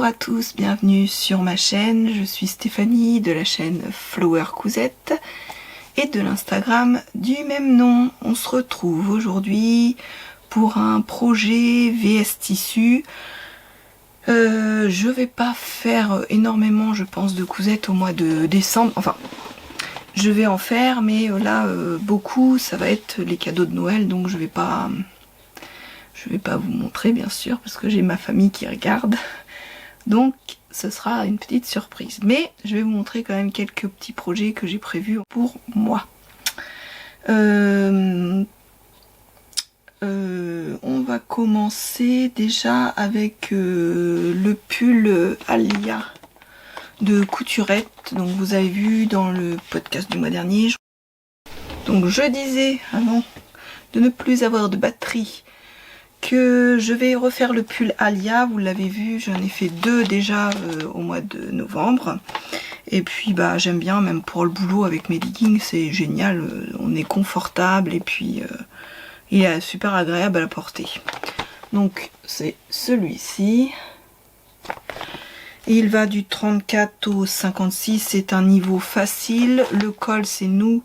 Bonjour à tous, bienvenue sur ma chaîne. Je suis Stéphanie de la chaîne Flower Cousette et de l'Instagram du même nom. On se retrouve aujourd'hui pour un projet VS Tissu. Je vais pas faire énormément, je pense, de cousettes au mois de décembre. Enfin, je vais en faire, mais là, beaucoup, ça va être les cadeaux de Noël, donc je vais pas vous montrer, bien sûr, parce que j'ai ma famille qui regarde. Donc, ce sera une petite surprise. Mais je vais vous montrer quand même quelques petits projets que j'ai prévus pour moi. On va commencer déjà avec le pull Alia de Couturette. Donc vous avez vu dans le podcast du mois dernier. Donc je disais, avant de ne plus avoir de batterie, que je vais refaire le pull Alia. Vous l'avez vu, j'en ai fait deux déjà au mois de novembre. Et puis bah j'aime bien, même pour le boulot avec mes leggings, c'est génial. On est confortable et puis il est super agréable à la porter. Donc c'est celui-ci. Il va du 34 au 56, c'est un niveau facile. Le col, c'est nous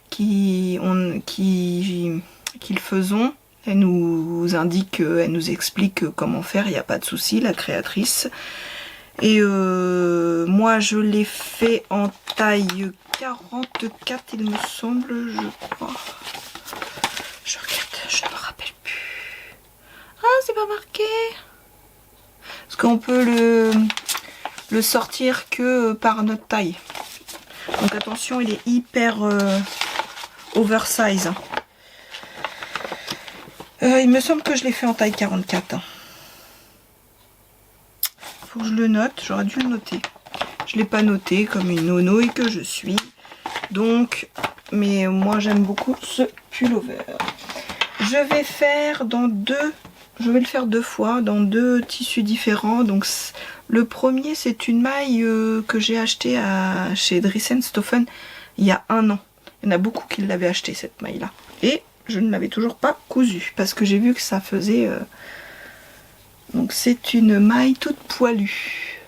qui le faisons. Elle nous indique, elle nous explique comment faire, il n'y a pas de souci, la créatrice. Et moi je l'ai fait en taille 44, il me semble, je crois. Je regarde, je ne me rappelle plus. Ah, c'est pas marqué. Parce qu'on peut le sortir que par notre taille. Donc attention, il est hyper oversize. Il me semble que je l'ai fait en taille 44. Faut que je le note, j'aurais dû le noter. Je ne l'ai pas noté comme une nono que je suis. Donc, mais moi j'aime beaucoup ce pullover. Je vais le faire deux fois dans deux tissus différents. Donc le premier, c'est une maille que j'ai achetée chez Dressenstoffen il y a un an. Il y en a beaucoup qui l'avaient acheté cette maille là. Et je ne l'avais toujours pas cousue parce que j'ai vu que ça faisait... Donc c'est une maille toute poilue.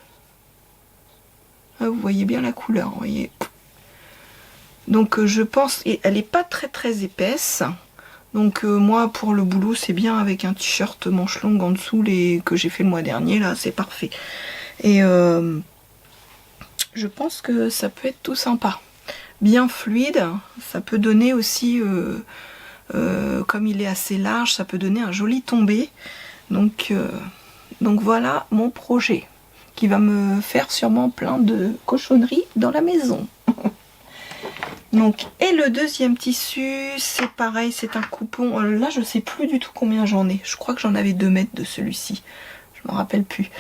Ah, vous voyez bien la couleur, vous voyez. Donc je pense... Et elle n'est pas très épaisse. Donc moi pour le boulot c'est bien avec un t-shirt manche longue en dessous que j'ai fait le mois dernier. Là c'est parfait. Et je pense que ça peut être tout sympa. Bien fluide. Ça peut donner aussi... comme il est assez large, ça peut donner un joli tombé. Donc voilà mon projet qui va me faire sûrement plein de cochonneries dans la maison. Donc, et le deuxième tissu, c'est pareil, c'est un coupon. Là, je sais plus du tout combien j'en ai. Je crois que j'en avais 2 mètres de celui-ci. Je me rappelle plus.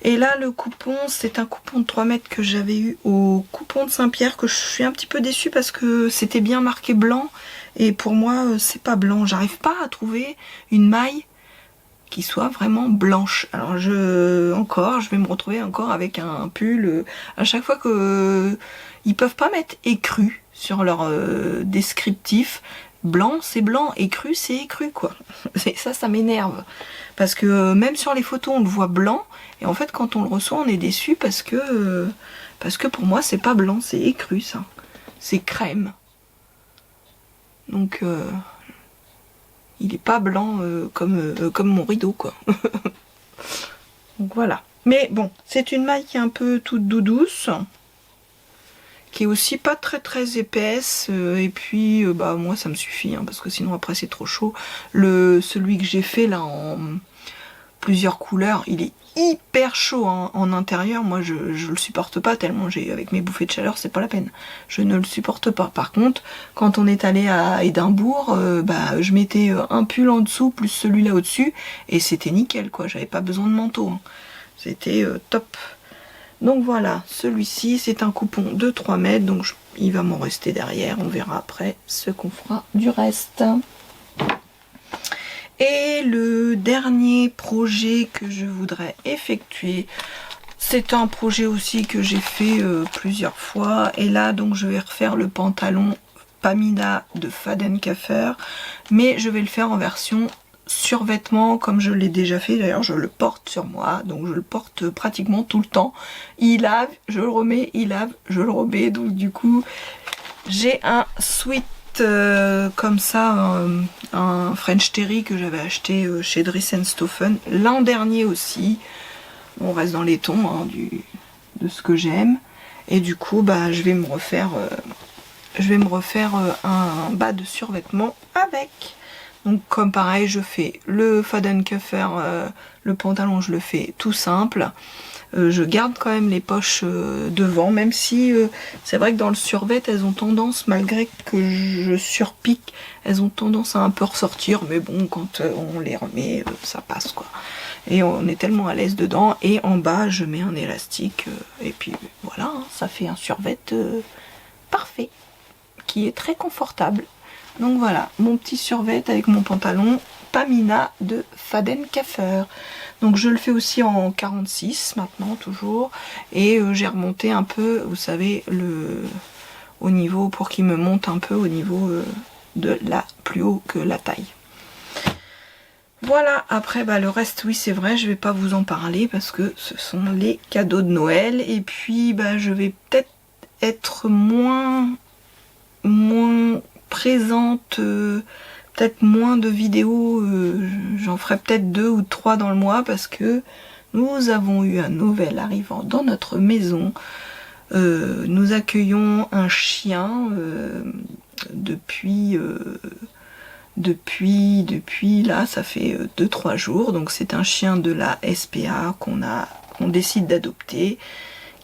Et là, le coupon, c'est un coupon de 3 mètres que j'avais eu au coupon de Saint-Pierre, que je suis un petit peu déçue parce que c'était bien marqué blanc. Et pour moi, c'est pas blanc. J'arrive pas à trouver une maille qui soit vraiment blanche. Alors je vais me retrouver encore avec un pull. À chaque fois que ils peuvent pas mettre écru sur leur descriptif. Blanc, c'est blanc. Écru, c'est écru, quoi. Ça m'énerve. Parce que même sur les photos, on le voit blanc. Et en fait, quand on le reçoit, on est déçu parce que pour moi, c'est pas blanc, c'est écru, ça. C'est crème. Donc, il est pas blanc comme mon rideau, quoi. Donc voilà. Mais bon, c'est une maille qui est un peu toute douce, qui est aussi pas très épaisse. Et puis, bah moi, ça me suffit, hein, parce que sinon après c'est trop chaud. Celui que j'ai fait là en plusieurs couleurs, il est hyper chaud hein, en intérieur. Moi je le supporte pas tellement avec mes bouffées de chaleur, c'est pas la peine, je ne le supporte pas. Par contre quand on est allé à Édimbourg, bah je mettais un pull en dessous plus celui-là au dessus et c'était nickel quoi, j'avais pas besoin de manteau hein. C'était top. Donc voilà, celui-ci c'est un coupon de 3 mètres, donc il va m'en rester derrière, on verra après ce qu'on fera du reste. Et le dernier projet que je voudrais effectuer, c'est un projet aussi que j'ai fait plusieurs fois. Et là, donc, je vais refaire le pantalon Pamina de Fadenkaffer. Mais je vais le faire en version survêtement comme je l'ai déjà fait, d'ailleurs je le porte sur moi, donc je le porte pratiquement tout le temps. Il lave, je le remets, il lave, je le remets, donc du coup j'ai un sweat comme ça, un French Terry que j'avais acheté chez Dressenstoffen l'an dernier aussi. On reste dans les tons hein, de ce que j'aime, et du coup bah je vais me refaire un bas de survêtement avec. Donc comme pareil, je fais le Fadenkuffer, le pantalon je le fais tout simple. Je garde quand même les poches devant, même si c'est vrai que dans le survêt elles ont tendance, malgré que je surpique, elles ont tendance à un peu ressortir, mais bon quand on les remet ça passe quoi. Et on est tellement à l'aise dedans, et en bas je mets un élastique et puis voilà, hein, ça fait un survêt parfait, qui est très confortable. Donc voilà, mon petit survêt avec mon pantalon Pamina de Fadenkuffer. Donc je le fais aussi en 46 maintenant toujours, et j'ai remonté un peu, vous savez, au niveau, pour qu'il me monte un peu au niveau de la plus haut que la taille. Voilà, après bah, le reste, oui c'est vrai, je vais pas vous en parler parce que ce sont les cadeaux de Noël, et puis bah, je vais peut-être être moins présente, peut-être moins de vidéos, j'en ferai peut-être 2 ou 3 dans le mois, parce que nous avons eu un nouvel arrivant dans notre maison. Nous accueillons un chien depuis là ça fait 2-3 jours, donc c'est un chien de la SPA qu'on décide d'adopter,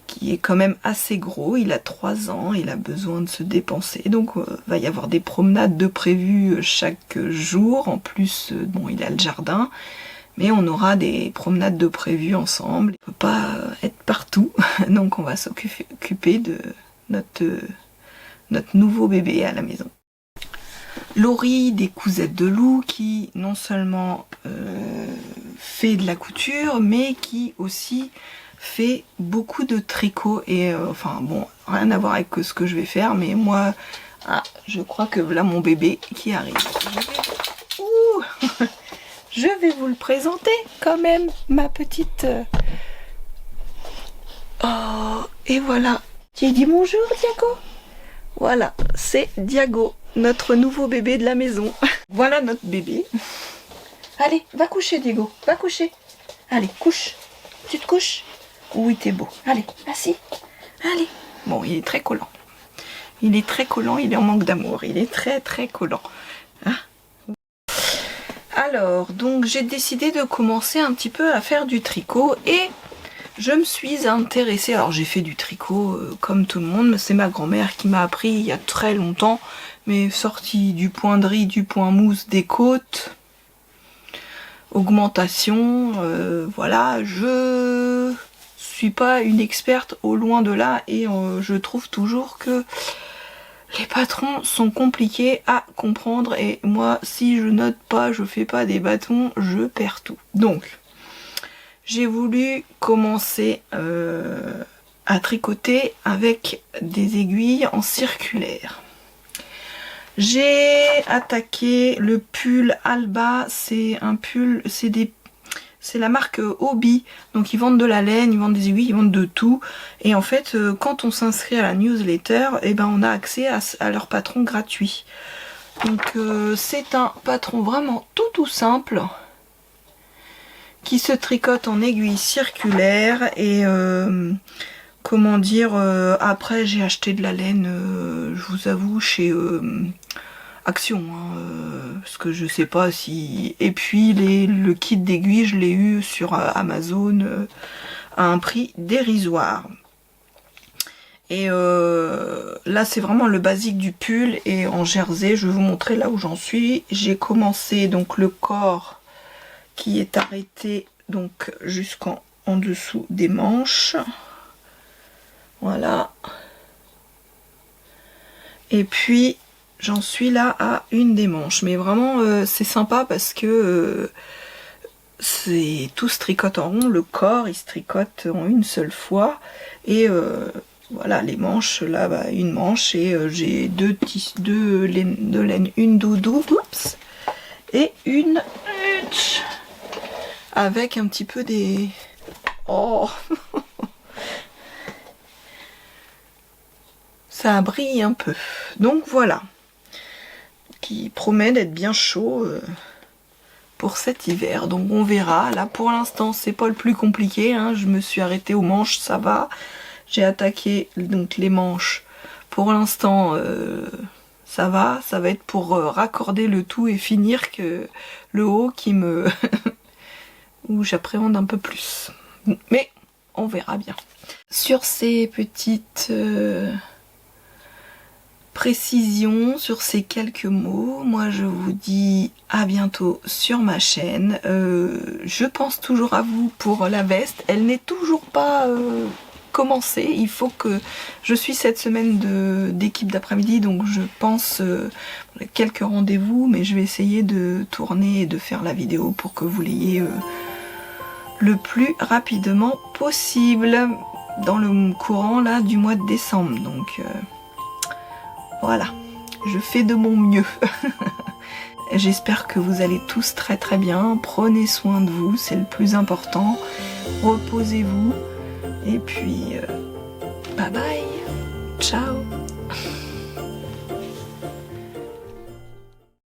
qui est quand même assez gros. Il a 3 ans, il a besoin de se dépenser, donc va y avoir des promenades de prévues chaque jour. En plus, bon, il a le jardin, mais on aura des promenades de prévues ensemble. Il ne peut pas être partout, donc on va s'occuper de notre nouveau bébé à la maison. Laurie des Cousettes de Loup, qui non seulement fait de la couture, mais qui aussi fait beaucoup de tricot, et enfin bon, rien à voir avec ce que je vais faire, mais moi, je crois que là mon bébé qui arrive. Je vais vous le présenter quand même, ma petite... Oh, et voilà. Tu as dit bonjour Diago? Voilà, c'est Diago, notre nouveau bébé de la maison. Voilà notre bébé. Allez, va coucher Diego, va coucher. Allez, couche. Tu te couches? Oui, t'es beau. Allez, assis. Allez. Bon, il est très collant. Il est très collant, il est en manque d'amour. Il est très très collant. Hein? Alors, donc j'ai décidé de commencer un petit peu à faire du tricot, et je me suis intéressée. Alors j'ai fait du tricot comme tout le monde, mais c'est ma grand-mère qui m'a appris il y a très longtemps, mais sortie du point de riz, du point mousse, des côtes, augmentation, voilà. Je suis pas une experte, au loin de là, et je trouve toujours que les patrons sont compliqués à comprendre, et moi si je note pas, je fais pas des bâtons, je perds tout. Donc j'ai voulu commencer à tricoter avec des aiguilles en circulaire. J'ai attaqué le pull Alba, c'est un pull, c'est la marque Hobby, donc ils vendent de la laine, ils vendent des aiguilles, ils vendent de tout, et en fait quand on s'inscrit à la newsletter, et ben on a accès à leur patron gratuit. Donc c'est un patron vraiment tout simple, qui se tricote en aiguille circulaire, et comment dire, après j'ai acheté de la laine, je vous avoue, chez Action, hein, parce que je sais pas si... Et puis le kit d'aiguille, je l'ai eu sur Amazon à un prix dérisoire. Et là c'est vraiment le basique du pull, et en jersey, je vais vous montrer là où j'en suis. J'ai commencé donc le corps qui est arrêté donc jusqu'en dessous des manches. Voilà. Et puis j'en suis là à une des manches, mais vraiment c'est sympa parce que c'est tout se tricote en rond, le corps il se tricote en une seule fois, et voilà, les manches là, bah, une manche, et j'ai deux laines, une doudou, oups, et une stretch avec un petit peu des... Oh ça brille un peu. Donc voilà, qui promet d'être bien chaud pour cet hiver. Donc on verra. Là pour l'instant c'est pas le plus compliqué, hein. Je me suis arrêtée aux manches, ça va. J'ai attaqué donc les manches. Pour l'instant ça va être pour raccorder le tout et finir que le haut qui me... où j'appréhende un peu plus. Mais on verra bien. Sur ces petites précisions, sur ces quelques mots, moi je vous dis à bientôt sur ma chaîne. Je pense toujours à vous pour la veste. Elle n'est toujours pas commencée. Il faut que... Je suis cette semaine d'équipe d'après-midi, donc je pense quelques rendez-vous, mais je vais essayer de tourner et de faire la vidéo pour que vous l'ayez le plus rapidement possible dans le courant là du mois de décembre. Donc voilà, je fais de mon mieux. J'espère que vous allez tous très très bien. Prenez soin de vous, c'est le plus important. Reposez-vous et puis bye bye, ciao.